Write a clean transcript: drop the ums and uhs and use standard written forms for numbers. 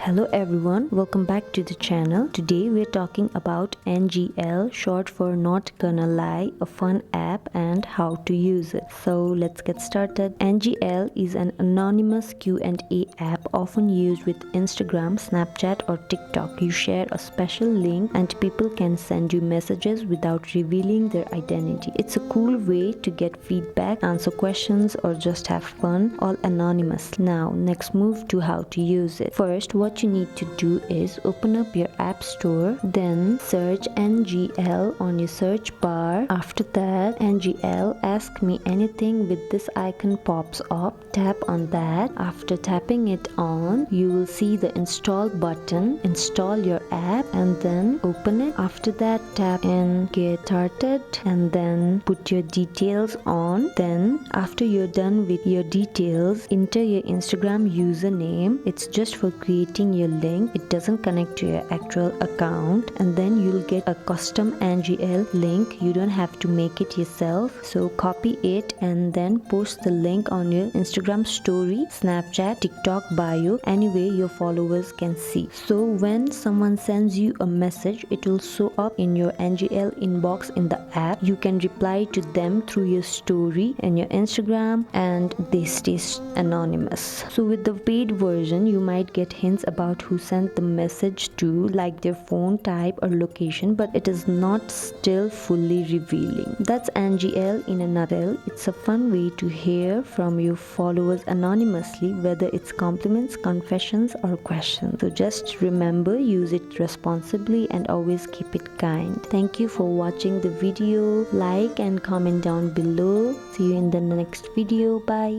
Hello everyone, welcome back to the channel. Today we're talking about NGL, short for Not Gonna Lie, a fun app and how to use it. So let's get started. NGL is an anonymous Q&A app often used with Instagram, Snapchat or TikTok. You share a special link and people can send you messages without revealing their identity. It's a cool way to get feedback, answer questions or just have fun, all anonymous. Now next move to how to use it. First, what you need to do is open up your app store, then search NGL on your search bar. After that, NGL Ask Me Anything with this icon pops up. Tap on that. After tapping it on, you will see the install button. Install your app and then open it. After that, tap in Get Started and then put your details on. Then after you're done with your details, enter your Instagram username. It's just for creating your link. It doesn't connect to your actual account, and then you'll get a custom NGL link. You don't have to make it yourself, so copy it and then post the link on your Instagram story, Snapchat, TikTok bio, anyway your followers can see. So when someone sends you a message, it will show up in your NGL inbox in the app. You can reply to them through your story and your Instagram, and they stay anonymous. So with the paid version, you might get hints about who sent the message to, like their phone type or location, but it is not still fully revealing. That's NGL in a nutshell. It's a fun way to hear from your followers anonymously, whether it's compliments, confessions or questions. So just remember, use it responsibly and always keep it kind. Thank you for watching the video. Like and comment down below. See you in the next video. Bye.